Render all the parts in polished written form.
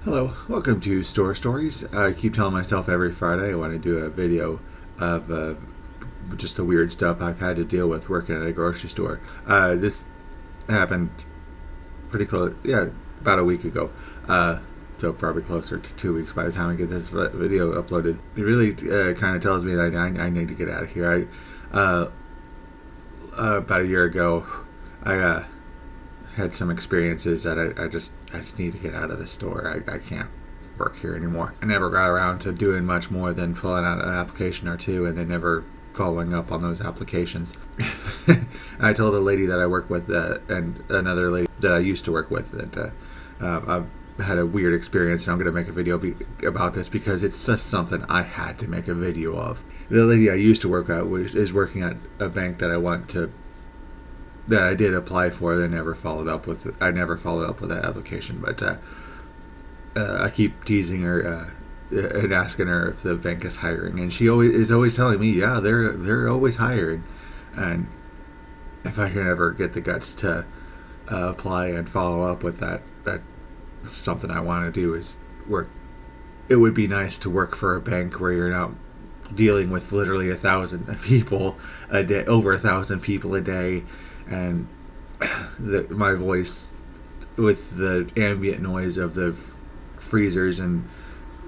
Hello, welcome to Store Stories. I keep telling myself every Friday I want to do a video of just the weird stuff I've had to deal with working at a grocery store. This happened pretty close, about a week ago. So probably closer to 2 weeks by the time I get this video uploaded. It really kind of tells me that I need to get out of here. About a year ago, I had some experiences that I just need to get out of the store. I can't work here anymore. I never got around to doing much more than filling out an application or two and then never following up on those applications. I told a lady that I work with and another lady that I used to work with that I've had a weird experience, and I'm going to make a video about this because it's just something I had to make a video of. The lady I used to work at is working at a bank that I did apply for. I never followed up with that application, but I keep teasing her and asking her if the bank is hiring, and she is always telling me, yeah, they're always hiring. And if I can ever get the guts to apply and follow up with that's something I want to do, is work. It would be nice to work for a bank where you're not dealing with literally 1,000 people a day, over 1,000 people a day, and my voice with the ambient noise of the freezers and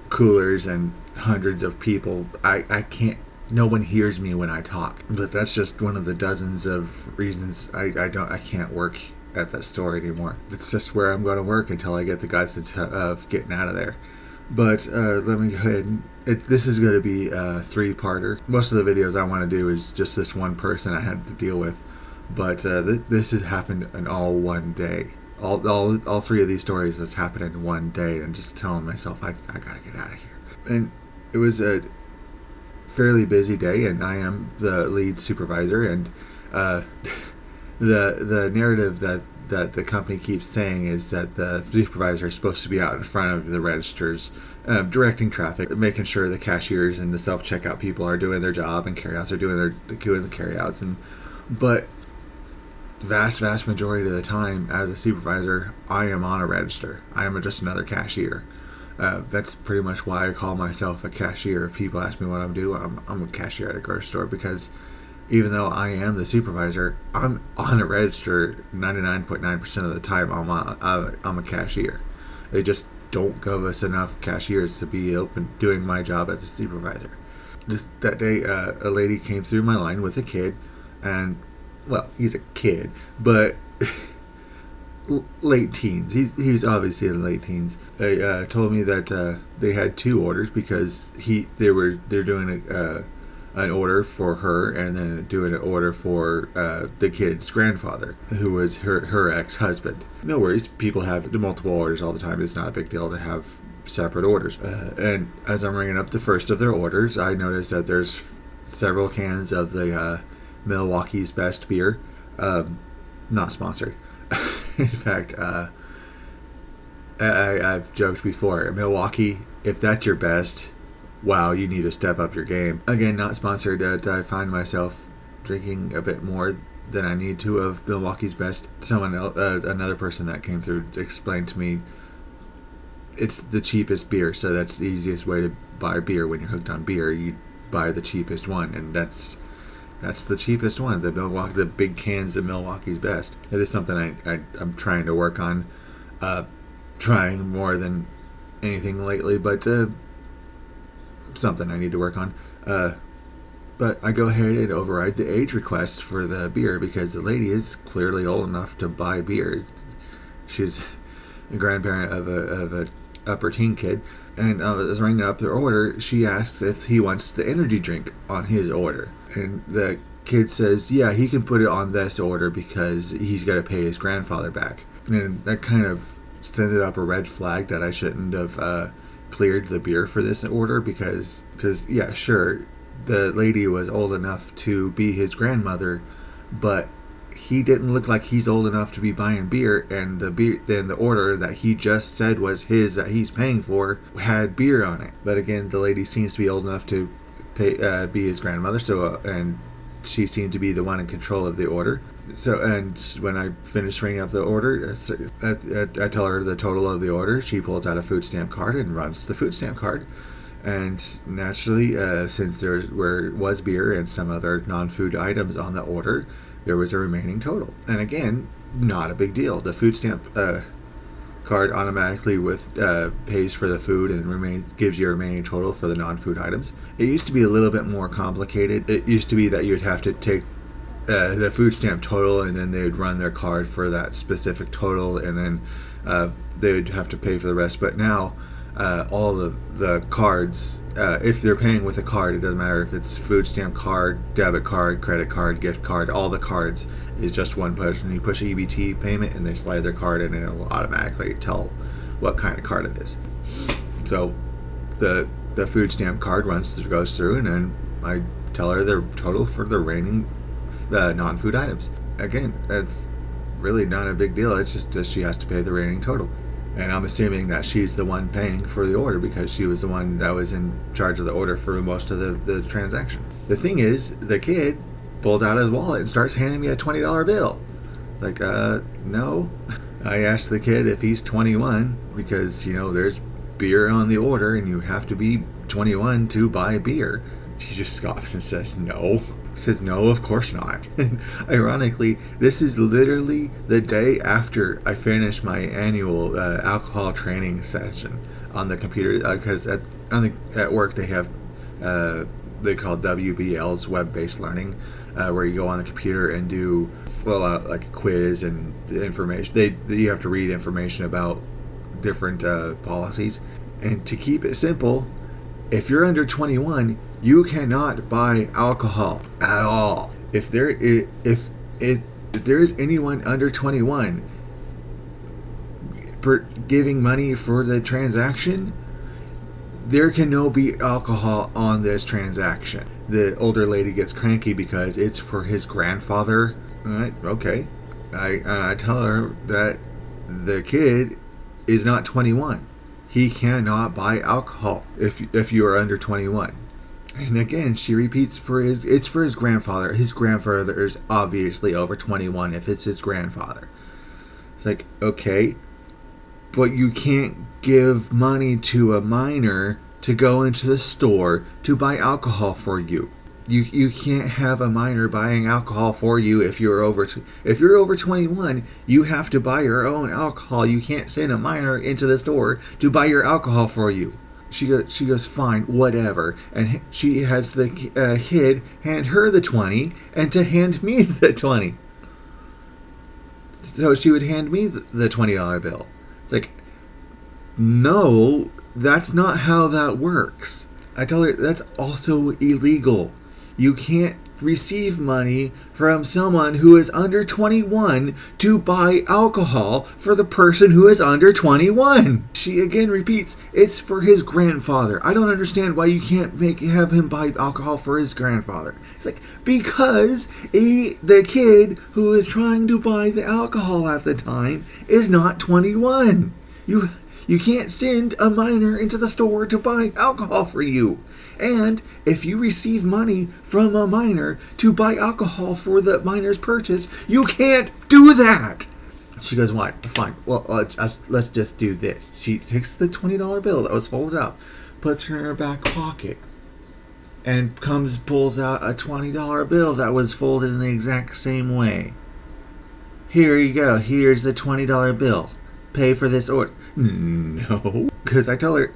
coolers and hundreds of people, I can't, no one hears me when I talk. But that's just one of the dozens of reasons I can't work at that store anymore. It's just where I'm going to work until I get the guts of getting out of there. But let me go ahead. This is going to be a three-parter. Most of the videos I want to do is just this one person I had to deal with. But this has happened in all one day. All three of these stories has happened in one day, and just telling myself I gotta get out of here. And it was a fairly busy day, and I am the lead supervisor. And the narrative that the company keeps saying is that the supervisor is supposed to be out in front of the registers, directing traffic, making sure the cashiers and the self-checkout people are doing their job, and carryouts are doing the carryouts. But vast majority of the time, as a supervisor, I am on a register. I am just another cashier. That's pretty much why I call myself a cashier. If people ask me what I'm doing, I'm a cashier at a grocery store, because even though I am the supervisor, I'm on a register 99.9% of the time. I'm a cashier. They just don't give us enough cashiers to be open doing my job as a supervisor. That day, a lady came through my line with a kid, and well, he's a kid, but late teens. He's obviously in the late teens. They told me that they had two orders because they're doing an order for her and then doing an order for the kid's grandfather, who was her ex-husband. No worries, people have multiple orders all the time. It's not a big deal to have separate orders. And as I'm ringing up the first of their orders, I noticed that there's several cans of the Milwaukee's Best beer. Not sponsored. In fact, I've joked before, Milwaukee, if that's your best, wow, you need to step up your game. Again, not sponsored. I find myself drinking a bit more than I need to of Milwaukee's Best. Someone else, another person that came through, explained to me it's the cheapest beer, so that's the easiest way to buy beer. When you're hooked on beer, you buy the cheapest one, and that's the cheapest one, the big cans of Milwaukee's Best. It is something I'm trying to work on, trying more than anything lately, but something I need to work on. But I go ahead and override the age request for the beer because the lady is clearly old enough to buy beer. She's a grandparent of a upper teen kid, and as ringing up their order, she asks if he wants the energy drink on his order. And the kid says, yeah, he can put it on this order because he's got to pay his grandfather back. And that kind of sent up a red flag that I shouldn't have cleared the beer for this order because yeah, sure, the lady was old enough to be his grandmother, but he didn't look like he's old enough to be buying beer, and the order that he just said was his that he's paying for had beer on it. But again, the lady seems to be old enough to be his grandmother, so and she seemed to be the one in control of the order. So, and when I finish ringing up the order, I tell her the total of the order. She pulls out a food stamp card and runs the food stamp card. And naturally, since there was beer and some other non-food items on the order, there was a remaining total. And again, not a big deal. The food stamp card automatically pays for the food and gives you a remaining total for the non-food items. It used to be a little bit more complicated. It used to be that you'd have to take the food stamp total, and then they would run their card for that specific total, and then they would have to pay for the rest. But now, all the cards, if they're paying with a card, it doesn't matter if it's food stamp card, debit card, credit card, gift card, all the cards is just one push. And you push EBT payment, and they slide their card in, and it'll automatically tell what kind of card it is. So the food stamp card goes through, and then I tell her the total for the remaining non-food items. Again, it's really not a big deal. It's just that she has to pay the remaining total. And I'm assuming that she's the one paying for the order because she was the one that was in charge of the order for most of the transaction. The thing is, the kid pulls out his wallet and starts handing me a $20 bill. Like, no. I asked the kid if he's 21 because, there's beer on the order and you have to be 21 to buy beer. He just scoffs and says no. Says no, of course not. And ironically, this is literally the day after I finished my annual alcohol training session on the computer, because at work they have they call WBLs, web-based learning, where you go on the computer and fill out like a quiz and information. You have to read information about different policies, and to keep it simple, if you're under 21, you cannot buy alcohol at all. If there's anyone under 21 giving money for the transaction, there can no be alcohol on this transaction. The older lady gets cranky because it's for his grandfather. All right, okay. I tell her that the kid is not 21. He cannot buy alcohol if you are under 21. And again, she repeats it's for his grandfather. His grandfather is obviously over 21 if it's his grandfather. It's like, okay, but you can't give money to a minor to go into the store to buy alcohol for you. You can't have a minor buying alcohol for you if you're over 21. You have to buy your own alcohol. You can't send a minor into the store to buy your alcohol for you. She goes fine, whatever, and she has the kid hand her the 20 and to hand me the 20. So she would hand me the $20 bill. It's like, no, that's not how that works. I tell her that's also illegal. You can't receive money from someone who is under 21 to buy alcohol for the person who is under 21. She again repeats, it's for his grandfather. I don't understand why you can't have him buy alcohol for his grandfather. It's like, because the kid who is trying to buy the alcohol at the time is not 21. You can't send a minor into the store to buy alcohol for you. And if you receive money from a minor to buy alcohol for the minor's purchase, you can't do that. She goes, what? Fine. Well, let's just do this. She takes the $20 bill that was folded up, puts it in her back pocket, and pulls out a $20 bill that was folded in the exact same way. Here you go. Here's the $20 bill. Pay for this order. No. Because I tell her,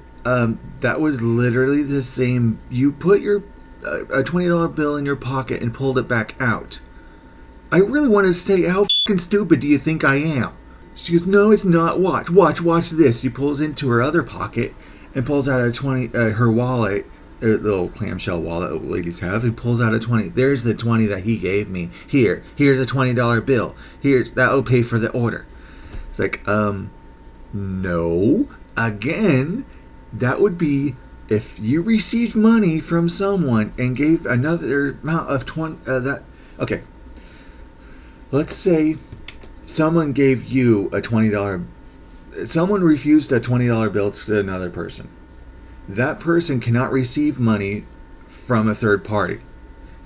that was literally the same. You put a $20 bill in your pocket and pulled it back out. I really want to say, how fucking stupid do you think I am? She goes, no, it's not. Watch this. She pulls into her other pocket and pulls out her wallet, a little clamshell wallet that ladies have, and pulls out a 20. There's the 20 that he gave me. Here's a $20 bill. That'll pay for the order. It's like, no. Again, that would be if you received money from someone and gave another amount of 20. Okay. Let's say someone gave you a $20. Someone refused a $20 bill to another person. That person cannot receive money from a third party.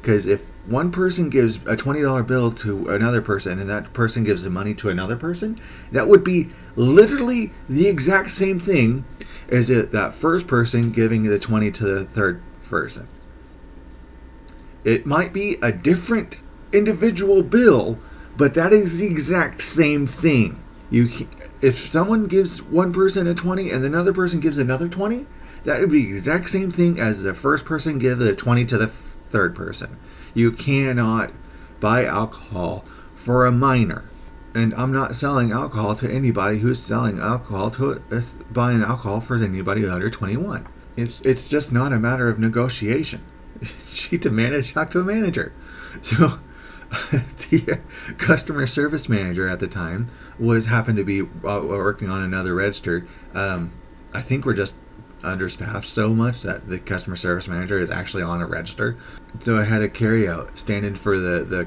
Because if one person gives a $20 bill to another person and that person gives the money to another person, that would be literally the exact same thing as that first person giving the 20 to the third person. It might be a different individual bill, but that is the exact same thing. If someone gives one person a 20 and another person gives another 20, that would be the exact same thing as the first person give the 20 to the third person. You cannot buy alcohol for a minor. And I'm not selling alcohol to anybody who's selling alcohol buying alcohol for anybody under 21. It's just not a matter of negotiation. She demanded to talk to a manager. So the customer service manager at the time happened to be working on another register. I think we're just understaffed so much that the customer service manager is actually on a register. So I had a carryout stand-in for the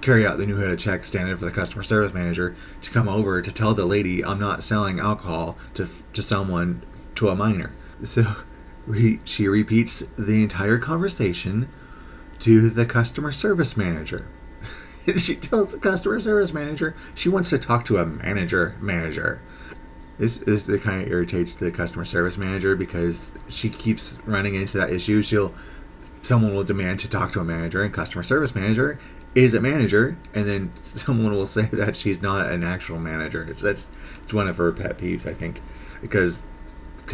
carryout that knew how to check, stand-in for the customer service manager to come over to tell the lady I'm not selling alcohol to someone, to a minor. So she repeats the entire conversation to the customer service manager. She tells the customer service manager she wants to talk to a manager. This kind of irritates the customer service manager because she keeps running into that issue. Someone will demand to talk to a manager, and customer service manager is a manager, and then someone will say that she's not an actual manager. It's one of her pet peeves, I think, because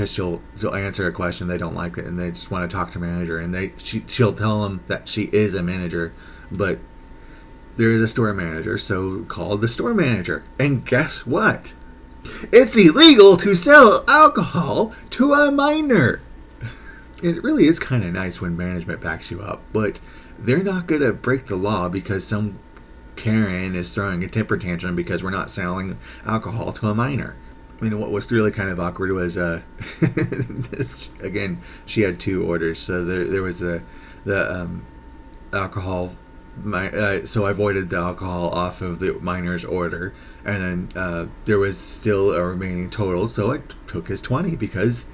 she'll answer a question they don't like it, and they just want to talk to a manager, and she'll tell them that she is a manager, but there is a store manager, so call the store manager. And guess what? It's illegal to sell alcohol to a minor. It really is kind of nice when management backs you up, but they're not going to break the law because some Karen is throwing a temper tantrum because we're not selling alcohol to a minor. What was really kind of awkward was, again, she had two orders. So there was the alcohol. So I voided the alcohol off of the minor's order, and then there was still a remaining total. So I took his 20 because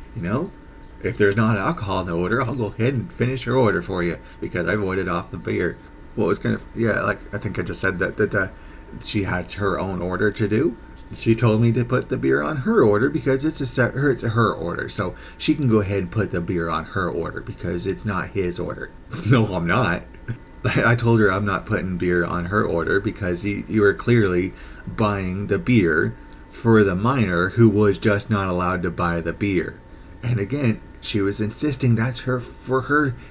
if there's not alcohol in the order, I'll go ahead and finish your order for you because I voided off the beer. Well, it's kind of I think I just said that she had her own order to do. She told me to put the beer on her order because it's her order. So she can go ahead and put the beer on her order because it's not his order. No, I'm not. I told her I'm not putting beer on her order because you are clearly buying the beer for the minor who was just not allowed to buy the beer. And again, she was insisting that's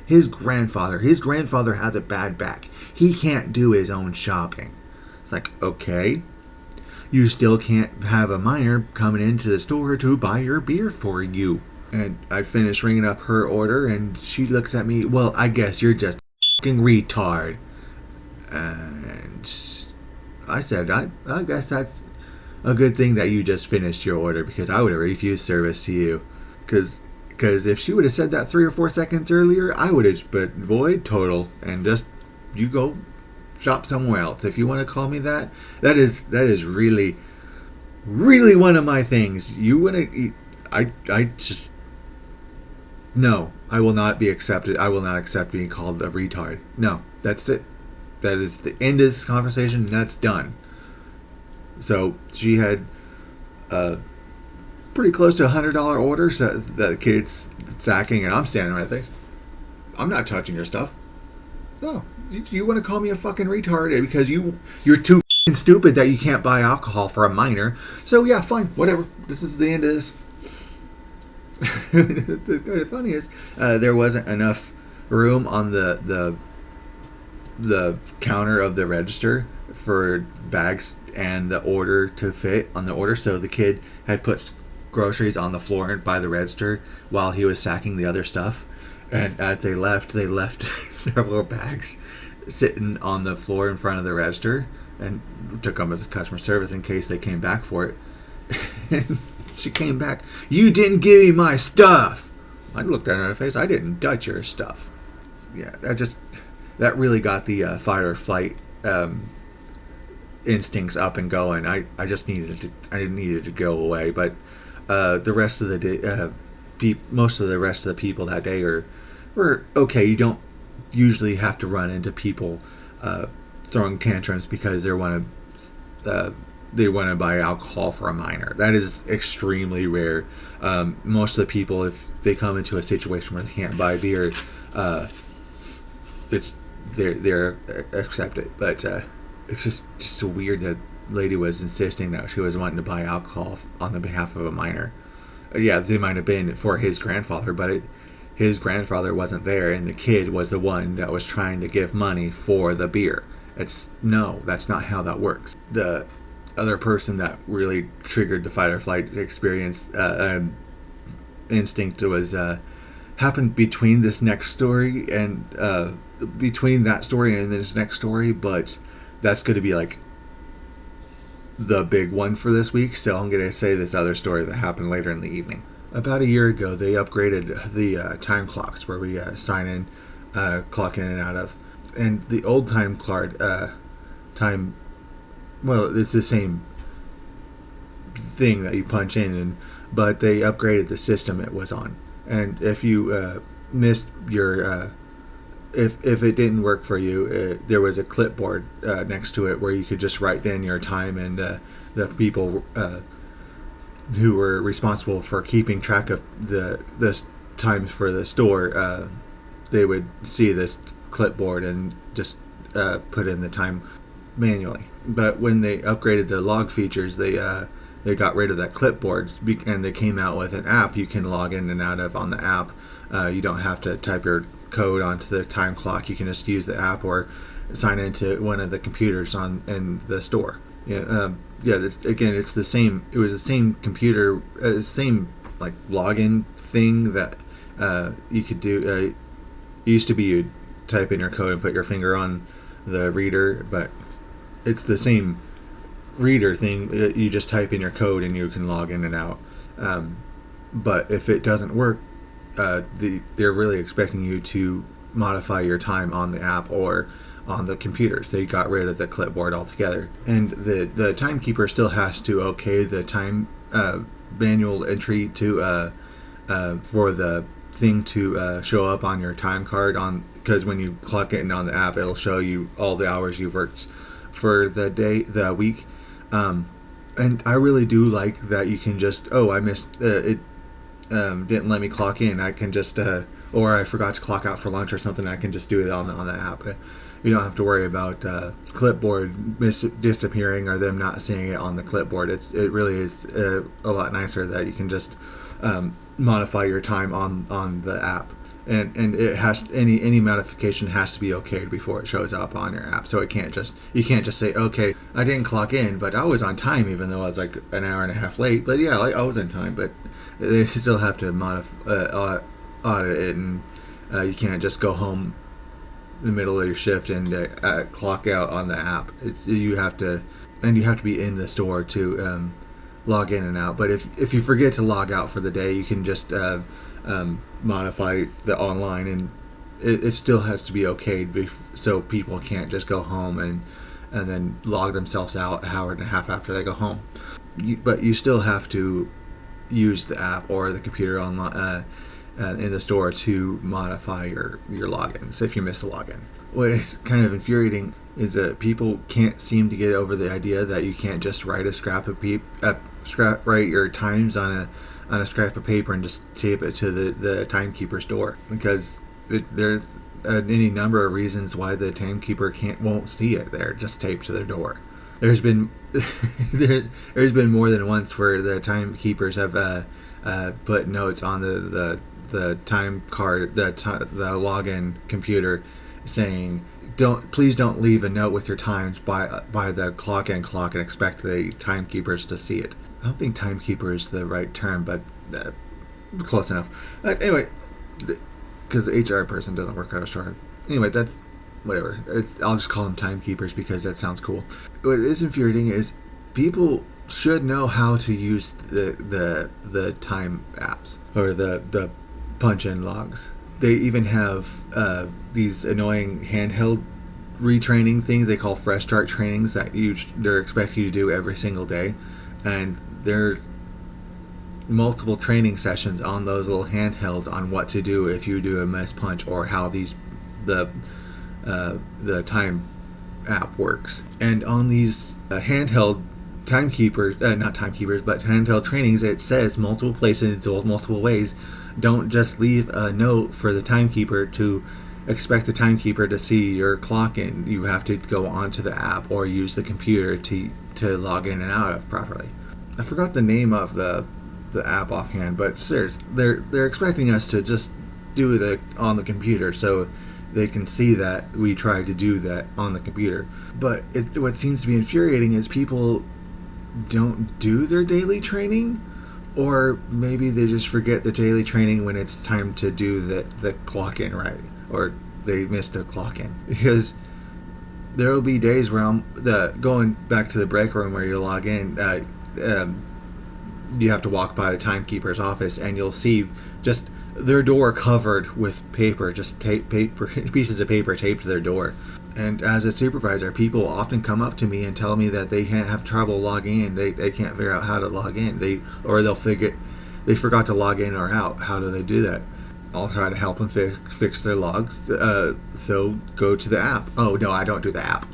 his grandfather. His grandfather has a bad back. He can't do his own shopping. It's like, okay. You still can't have a minor coming into the store to buy your beer for you. And I finished ringing up her order, and she looks at me, well, I guess you're just fucking retard. And I said, I guess that's a good thing that you just finished your order, because I would have refused service to you. Because if she would have said that 3 or 4 seconds earlier, I would have put void total and just, you go shop somewhere else. If you want to call me that is really, really one of my things. You want to, I just, no, I will not be accepted. I will not accept being called a retard. No, that's it. That is the end of this conversation, and that's done. So she had pretty close to $100 orders that the kid's sacking, and I'm standing right there. I'm not touching your stuff. No, you want to call me a fucking retard because you're too stupid that you can't buy alcohol for a minor. So yeah, fine, whatever. This is the end of this. The kind of funny is there wasn't enough room on the counter of the register for bags and the order to fit on the order, so the kid had put groceries on the floor by the register while he was sacking the other stuff. And as they left several bags sitting on the floor in front of the register, and took them to customer service in case they came back for it. And she came back, you didn't give me my stuff. I looked at her in the face, I didn't touch your stuff. Yeah, that really got the fight or flight instincts up and going. I needed to go away, but the rest of the day, most of the rest of the people that day were okay. You don't usually have to run into people throwing tantrums because they want to buy alcohol for a minor. That is extremely rare. Most of the people, if they come into a situation where they can't buy beer, it's they're accepted. But it's just so weird that lady was insisting that she was wanting to buy alcohol on the behalf of a minor. Yeah, they might have been for his grandfather, but his grandfather wasn't there, and the kid was the one that was trying to give money for the beer. That's not how that works. The other person that really triggered the fight or flight experience instinct was happened between this next story and between that story and this next story, but that's going to be like the big one for this week, so I'm going to say this other story that happened later in the evening. About a year ago, they upgraded the time clocks where we sign in, clock in and out of. And the old time card, it's the same thing that you punch in, but they upgraded the system it was on. And if you missed your... If it didn't work for you, there was a clipboard next to it where you could just write in your time, and the people who were responsible for keeping track of the times for the store, they would see this clipboard and just put in the time manually. But when they upgraded the log features, they got rid of that clipboard, and they came out with an app you can log in and out of on the app. You don't have to type your code onto the time clock. You can just use the app or sign into one of the computers in the store. It's the same. It was the same computer, same like login thing that you could do. It used to be you'd type in your code and put your finger on the reader, but it's the same reader thing. You just type in your code and you can log in and out. But if it doesn't work, they're really expecting you to modify your time on the app or on the computers. They got rid of the clipboard altogether, and the timekeeper still has to okay the time manual entry to for the thing to show up on your time card because when you clock in on the app, it'll show you all the hours you've worked for the week. And I really do like that you can just I missed it. Didn't let me clock in. I can just, or I forgot to clock out for lunch or something. I can just do it on the app. You don't have to worry about clipboard disappearing or them not seeing it on the clipboard. It really is a lot nicer that you can just modify your time on the app, and it has any modification has to be okayed before it shows up on your app. So you can't just say, okay, I didn't clock in, but I was on time even though I was like an hour and a half late. But yeah, I was on time, but they still have to audit it, and you can't just go home in the middle of your shift and clock out on the app. You have to be in the store to log in and out. But if you forget to log out for the day, you can just modify the online, and it still has to be okayed so people can't just go home and then log themselves out an hour and a half after they go home. But you still have to use the app or the computer online in the store to modify your logins if you miss a login. What is kind of infuriating is that people can't seem to get over the idea that you can't just write write your times on a scrap of paper and just tape it to the timekeeper's door, because there's any number of reasons why the timekeeper won't see it there just taped to their door. There's been there's been more than once where the timekeepers have put notes on the time card, the login computer, saying please don't leave a note with your times by the clock in clock and expect the timekeepers to see it. I don't think timekeeper is the right term, but close enough. Anyway, because the HR person doesn't work at a store. Anyway, that's whatever. I'll just call them timekeepers because that sounds cool. What is infuriating is people should know how to use the time apps or the punch-in logs. They even have these annoying handheld retraining things they call fresh start trainings that they're expecting you to do every single day, and there are multiple training sessions on those little handhelds on what to do if you do a miss punch or how these the time app works. And on these handheld timekeepers, not timekeepers, but handheld trainings, it says multiple places, multiple ways. Don't just leave a note for the timekeeper to expect the timekeeper to see your clock in. You have to go onto the app or use the computer to log in and out of properly. I forgot the name of the app offhand, but seriously, they're expecting us to just do it on the computer so they can see that we tried to do that on the computer. But what seems to be infuriating is people don't do their daily training, or maybe they just forget the daily training when it's time to do the clock in, right? Or they missed a clock in. Because there will be days where going back to the break room where you log in, you have to walk by the timekeeper's office and you'll see just their door covered with paper, just pieces of paper taped to their door. And as a supervisor, people often come up to me and tell me that they can't have trouble logging in. They can't figure out how to log in. They'll figure they forgot to log in or out. How do they do that? I'll try to help them fix their logs. So go to the app. Oh no, I don't do the app.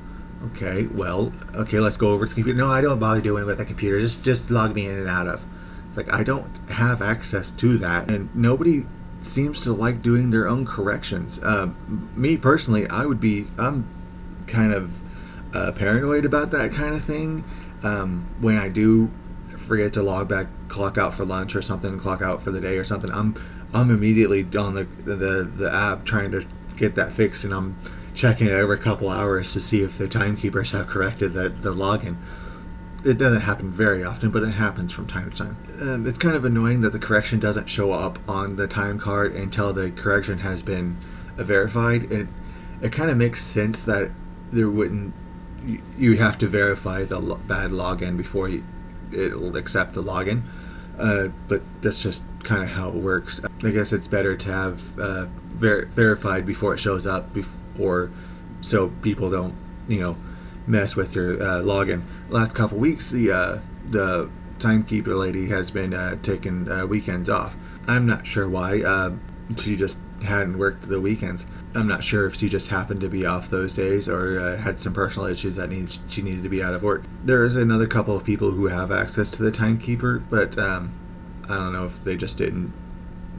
Okay, let's go over to the computer. No, I don't bother doing it with the computer. Just log me in and out of. It's like, I don't have access to that, and nobody seems to like doing their own corrections. Me personally, I'm kind of paranoid about that kind of thing. When I do forget to clock out for lunch or something, clock out for the day or something, I'm immediately on the app trying to get that fixed, and I'm checking it every couple hours to see if the timekeepers have corrected the login. It doesn't happen very often, but it happens from time to time. It's kind of annoying that the correction doesn't show up on the time card until the correction has been verified. And it kind of makes sense that you have to verify the bad login before it'll accept the login. But that's just kind of how it works. I guess it's better to have verified before it shows up, or so people don't, mess with your login. Last couple weeks, the timekeeper lady has been taking weekends off. I'm not sure why. She just hadn't worked the weekends. I'm not sure if she just happened to be off those days or had some personal issues that she needed to be out of work. There is another couple of people who have access to the timekeeper, but I don't know if they just didn't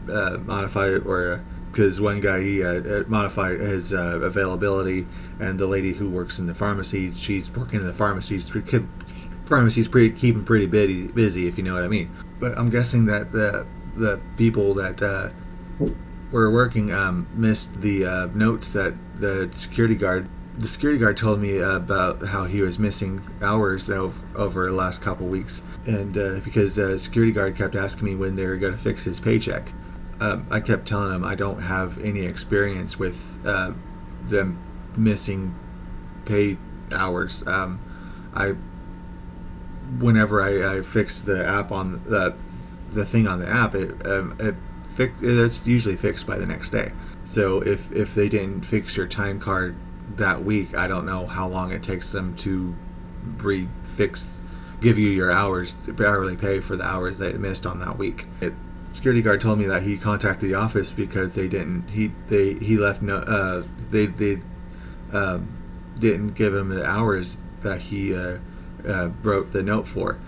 modify it, or because one guy, he modified his availability, and the lady who works in the pharmacy, she's working in the pharmacy's keeping pretty busy, if you know what I mean. But I'm guessing that the people that were working missed the notes that the security guard told me about how he was missing hours over the last couple weeks, and because the security guard kept asking me when they were going to fix his paycheck. I kept telling him I don't have any experience with them missing pay hours. Whenever I fix the app on the thing on the app, it's usually fixed by the next day. So if they didn't fix your time card that week, I don't know how long it takes them to give you your hourly pay for the hours that you missed on that week. Security guard told me that he contacted the office because they didn't give him the hours that he wrote the note for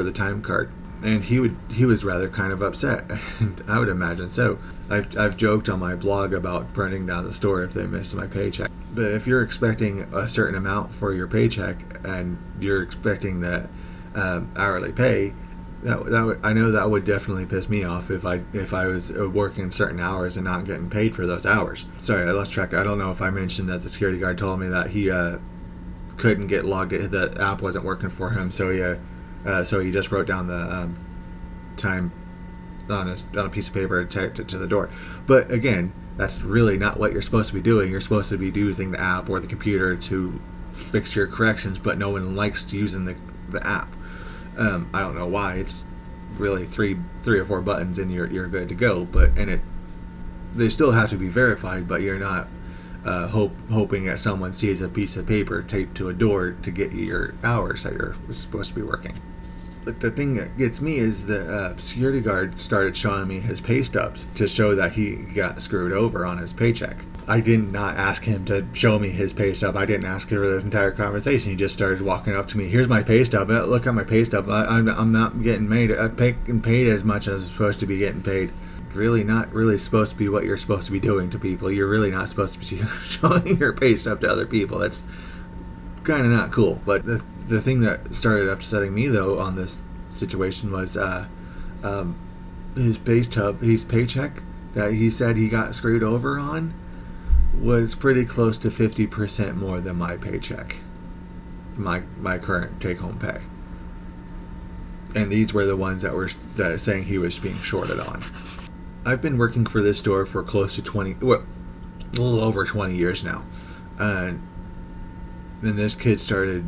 the time card, and he was rather kind of upset. And I would imagine so. I've joked on my blog about burning down the store if they miss my paycheck. But if you're expecting a certain amount for your paycheck and you're expecting that hourly pay, I know that would definitely piss me off if I was working certain hours and not getting paid for those hours. Sorry, I lost track. I don't know if I mentioned that the security guard told me that he couldn't get logged in. The app wasn't working for him, so he just wrote down the time on a piece of paper and taped it to the door. But again, that's really not what you're supposed to be doing. You're supposed to be using the app or the computer to fix your corrections, but no one likes using the app. I don't know why. It's really three or four buttons and you're good to go. They still have to be verified, but you're not hoping that someone sees a piece of paper taped to a door to get you your hours that you're supposed to be working. But the thing that gets me is the security guard started showing me his pay stubs to show that he got screwed over on his paycheck. I did not ask him to show me his pay stub. I didn't ask him for this entire conversation. He just started walking up to me. Here's my pay stub. Look at my pay stub. I'm not getting paid as much as I'm supposed to be getting paid. Really not really supposed to be what you're supposed to be doing to people. You're really not supposed to be showing your pay stub to other people. That's kind of not cool. But the thing that started upsetting me, though, on this situation was his paycheck that he said he got screwed over on was pretty close to 50% more than my paycheck, my current take-home pay. And these were the ones that were saying he was being shorted on. I've been working for this store for close to a little over 20 years now. And then this kid started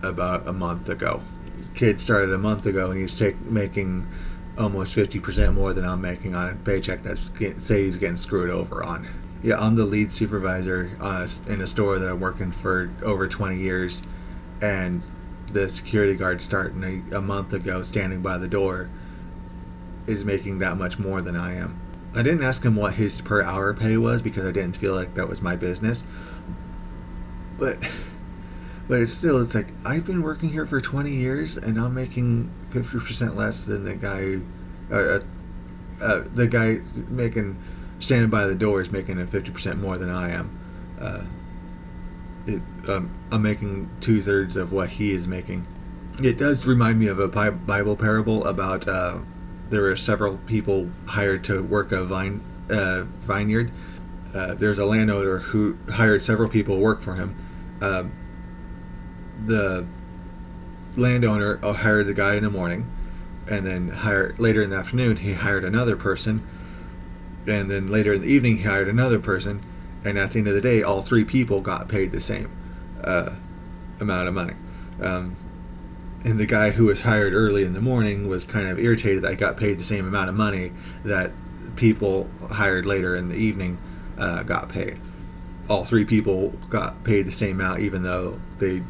about a month ago. This kid started a month ago, and he's making almost 50% more than I'm making on a paycheck say he's getting screwed over on. Yeah, I'm the lead supervisor in a store that I'm working for over 20 years, and the security guard starting a month ago, standing by the door, is making that much more than I am. I didn't ask him what his per hour pay was because I didn't feel like that was my business. But it's like, I've been working here for 20 years and I'm making 50% less than the guy standing by the door is making 50% more than I am. I'm making 2/3 of what he is making. It does remind me of a Bible parable about there were several people hired to work a vineyard. There's a landowner who hired several people to work for him. The landowner hired the guy in the morning, and then later in the afternoon he hired another person, and then later in the evening he hired another person, and at the end of the day all three people got paid the same amount of money. And the guy who was hired early in the morning was kind of irritated that I got paid the same amount of money that people hired later in the evening got paid. All three people got paid the same amount even though they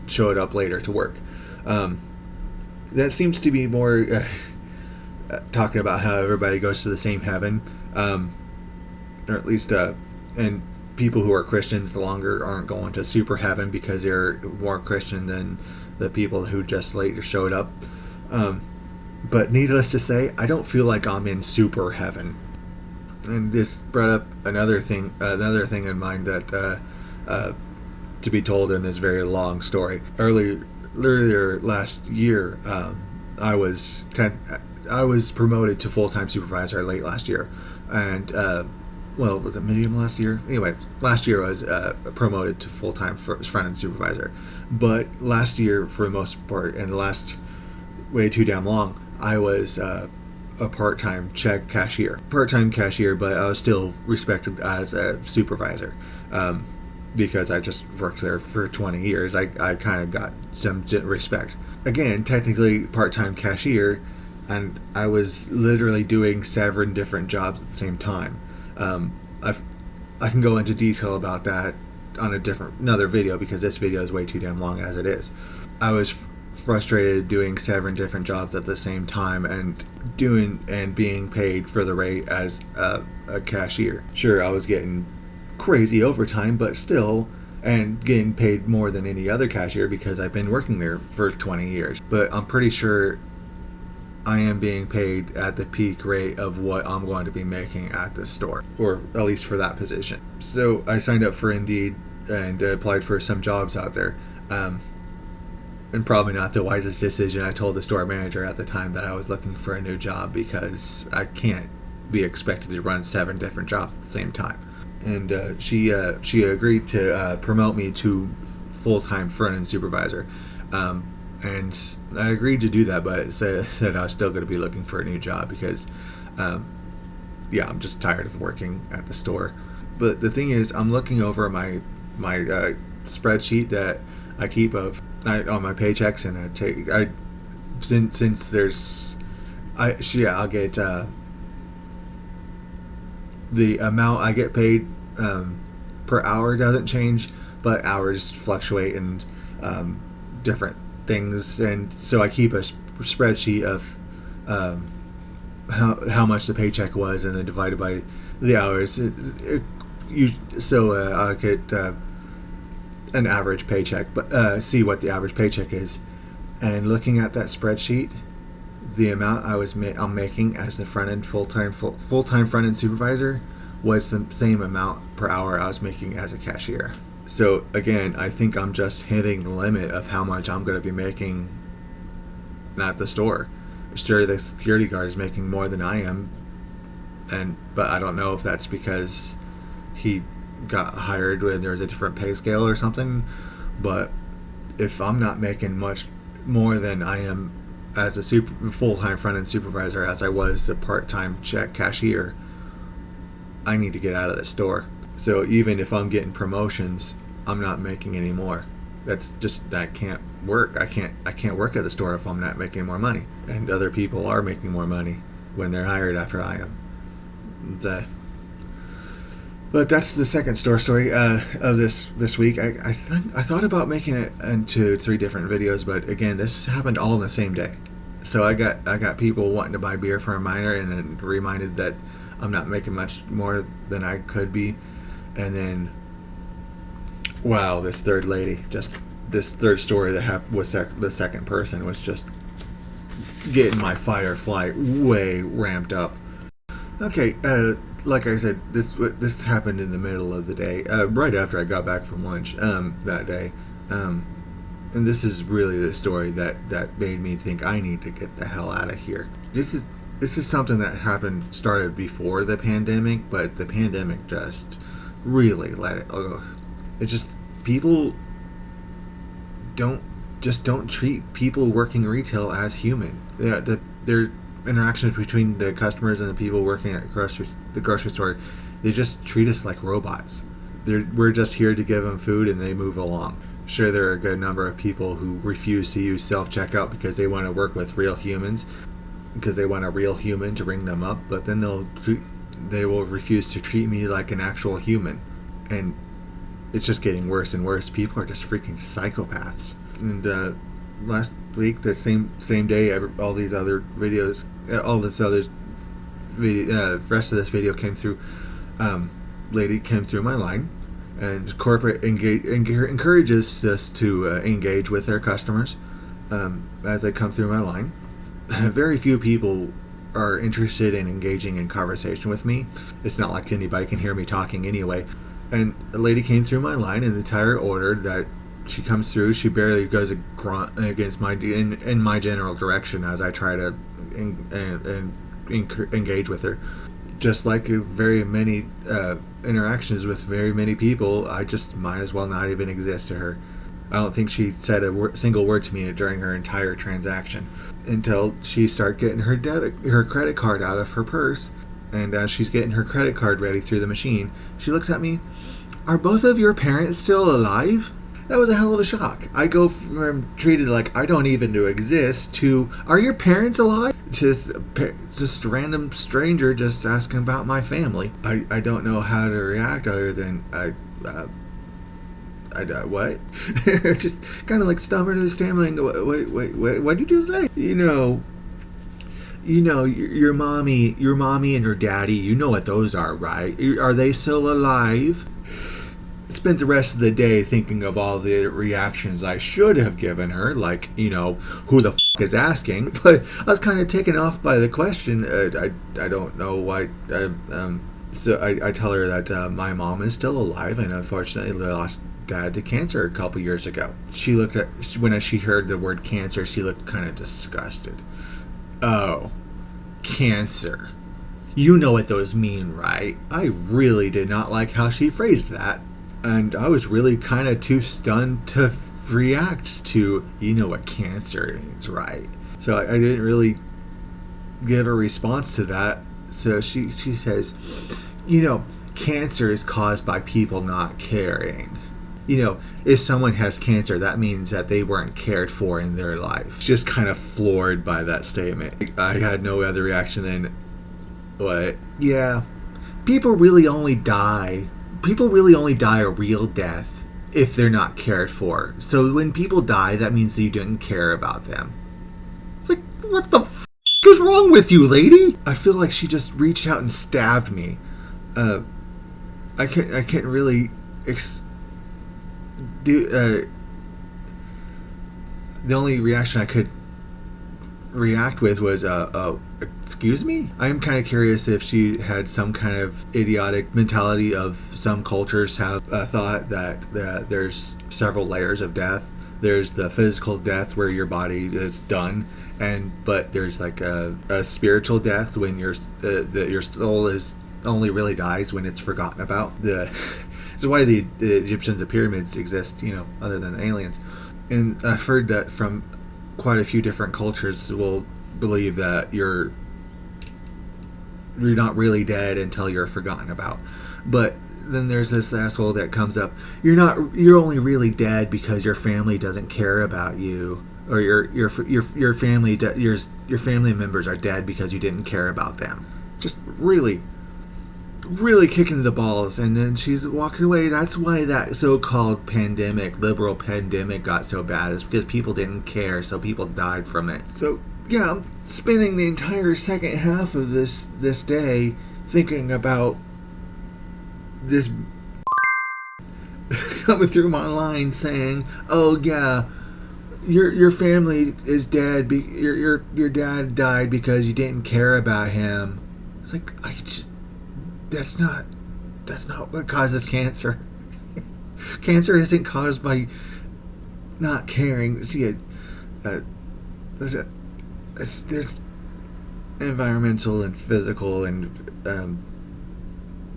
showed up later to work. That seems to be more talking about how everybody goes to the same heaven, or at least and people who are Christians the longer aren't going to super heaven because they're more Christian than the people who just later showed up. But needless to say, I don't feel like I'm in super heaven. And this brought up another thing in mind that to be told in this very long story. Earlier last year, I was promoted to full-time supervisor late last year, and was it medium last year? Anyway, last year I was promoted to full-time front-end supervisor. But last year, for the most part, and the last way too damn long, I was a part-time check cashier. Part-time cashier, but I was still respected as a supervisor. Because I just worked there for 20 years, I kind of got some respect. Again, technically part-time cashier, and I was literally doing 7 different jobs at the same time. I can go into detail about that on another video because this video is way too damn long as it is. I was frustrated doing 7 different jobs at the same time and being paid for the rate as a cashier. Sure, I was getting crazy overtime, but still, and getting paid more than any other cashier because I've been working there for 20 years. But I'm pretty sure I am being paid at the peak rate of what I'm going to be making at this store, or at least for that position. So I signed up for Indeed and applied for some jobs out there. And probably not the wisest decision. I told the store manager at the time that I was looking for a new job because I can't be expected to run 7 different jobs at the same time. And she agreed to promote me to full-time front-end supervisor. And I agreed to do that, but said I was still going to be looking for a new job because, I'm just tired of working at the store. But the thing is, I'm looking over my spreadsheet that I keep on my paychecks, and I'll get the amount I get paid per hour doesn't change, but hours fluctuate and different things, and so I keep a spreadsheet of how much the paycheck was, and then divided by the hours. It I'll get an average paycheck, but see what the average paycheck is, and looking at that spreadsheet, the amount I'm making as the front end full-time front end supervisor was the same amount per hour I was making as a cashier. So again, I think I'm just hitting the limit of how much I'm going to be making at the store. Sure, the security guard is making more than I am, but I don't know if that's because he got hired when there was a different pay scale or something. But if I'm not making much more than I am as a full-time front-end supervisor as I was a part-time check cashier, I need to get out of the store. So even if I'm getting promotions, I'm not making any more. That can't work. I can't work at the store if I'm not making more money. And other people are making more money when they're hired after I am. But that's the second store story of this week. I thought about making it into 3 different videos, but again, this happened all in the same day. So I got people wanting to buy beer for a minor, and then reminded that I'm not making much more than I could be, and then wow, this third story that was the second person was just getting my fight or flight way ramped up. Okay, like I said, this happened in the middle of the day, right after I got back from lunch that day, and this is really the story that made me think I need to get the hell out of here. This is something that started before the pandemic, but the pandemic just really let it go. It's just people don't treat people working retail as human. Their interactions between the customers and the people working at the grocery store, they just treat us like robots. We're just here to give them food and they move along. Sure, there are a good number of people who refuse to use self-checkout because they want to work with real humans, because they want a real human to ring them up, but then they will refuse to treat me like an actual human. And it's just getting worse and worse. People are just freaking psychopaths. And last week, the same day, all these other videos, rest of this video came through. Lady came through my line, and corporate encourages us to engage with their customers as they come through my line. Very few people are interested in engaging in conversation with me. It's not like anybody can hear me talking anyway. And a lady came through my line, and the entire order that she comes through, she barely goes a grunt against in my general direction as I try to engage with her. Just like very many interactions with very many people, I just might as well not even exist to her. I don't think she said a single word to me during her entire transaction until she started getting her credit card out of her purse. And as she's getting her credit card ready through the machine, she looks at me. "Are both of your parents still alive?" That was a hell of a shock. I go from treated like I don't even exist to, "Are your parents alive?" Just a random stranger just asking about my family. I don't know how to react other than what? Just kind of like stammering. Wait, what did you say? Your mommy and your daddy, you know what those are, right? Are they still alive? Spent the rest of the day thinking of all the reactions I should have given her, like, who the f*** is asking? But I was kind of taken off by the question. I don't know why. So I tell her that my mom is still alive and unfortunately lost dad to cancer a couple years ago. When she heard the word cancer, she looked kind of disgusted. "Oh, cancer. You know what those mean, right?" I really did not like how she phrased that. And I was really kind of too stunned to react to, "You know what cancer is, right?" So I didn't really give a response to that. So she says, "Cancer is caused by people not caring. If someone has cancer, that means that they weren't cared for in their life." Just kind of floored by that statement. I had no other reaction than, "What? Yeah, people really only die a real death if they're not cared for. So when people die, that means you didn't care about them." It's like, what the f*** is wrong with you, lady? I feel like she just reached out and stabbed me. I can't really do. The only reaction I could react with was excuse me. I'm kind of curious if she had some kind of idiotic mentality of some cultures have thought that there's several layers of death. There's the physical death where your body is done, but there's like a spiritual death when your soul is only really dies when it's forgotten about. This is why the Egyptians and pyramids exist, other than the aliens. And I've heard that from quite a few different cultures will believe that you're not really dead until you're forgotten about. But then there's this asshole that comes up, you're only really dead because your family doesn't care about you, or your family your family members are dead because you didn't care about them. Just really kicking the balls. And then she's walking away. That's why that so-called liberal pandemic got so bad, is because people didn't care, so people died from it. So yeah, I'm spending the entire second half of this day thinking about this coming through my line saying, oh yeah, your family is dead, your dad died because you didn't care about him. It's like, that's not what causes cancer. Cancer isn't caused by not caring. There's environmental and physical and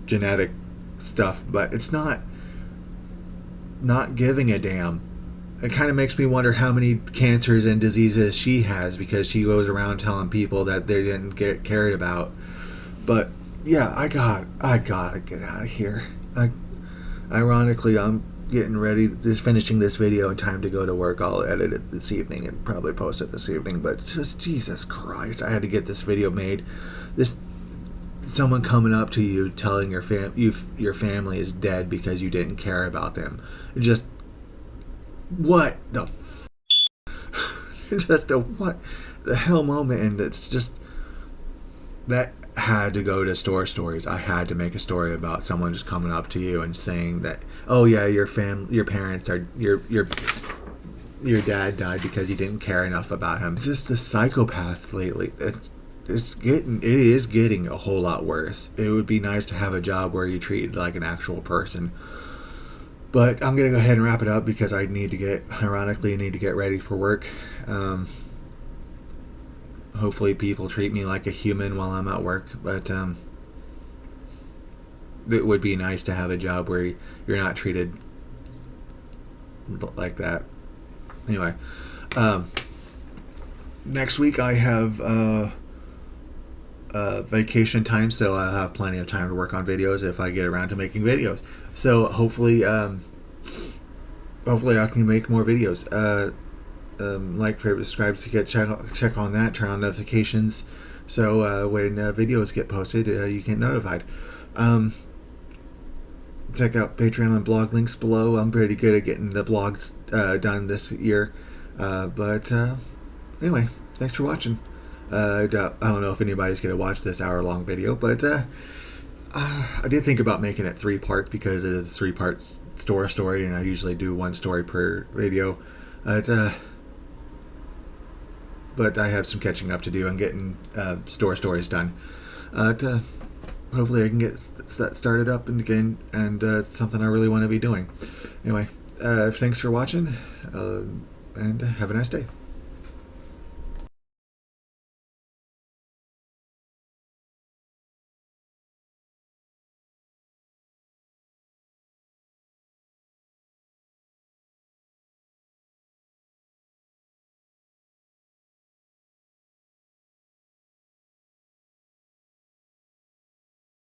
genetic stuff, but it's not giving a damn. It kind of makes me wonder how many cancers and diseases she has because she goes around telling people that they didn't get cared about. But yeah, I gotta get out of here. Ironically, I'm getting ready, finishing this video in time to go to work. I'll edit it this evening and probably post it this evening. But just Jesus Christ, I had to get this video made. Someone coming up to you telling your family is dead because you didn't care about them. Just what the just a what the hell moment. And it's just that had to go to Store Stories. I had to make a story about someone just coming up to you and saying that, oh yeah, your parents are your dad died because you didn't care enough about him. It's just the psychopaths lately. It is getting a whole lot worse. It would be nice to have a job where you treated like an actual person. But I'm gonna go ahead and wrap it up because I need to get ready for work. Hopefully people treat me like a human while I'm at work, but it would be nice to have a job where you're not treated like that. Anyway, next week I have vacation time, so I'll have plenty of time to work on videos if I get around to making videos. So hopefully I can make more videos. Like, favorite, subscribe to check on that. Turn on notifications so when videos get posted, you get notified. Check out Patreon and blog links below. I'm pretty good at getting the blogs done this year. But anyway, thanks for watching. I don't know if anybody's going to watch this hour-long video, but I did think about making it 3 parts because it is a 3-part story, and I usually do 1 story per video. But I have some catching up to do on getting stories done. Hopefully I can get that started up and again, and it's something I really want to be doing. Anyway, thanks for watching, and have a nice day.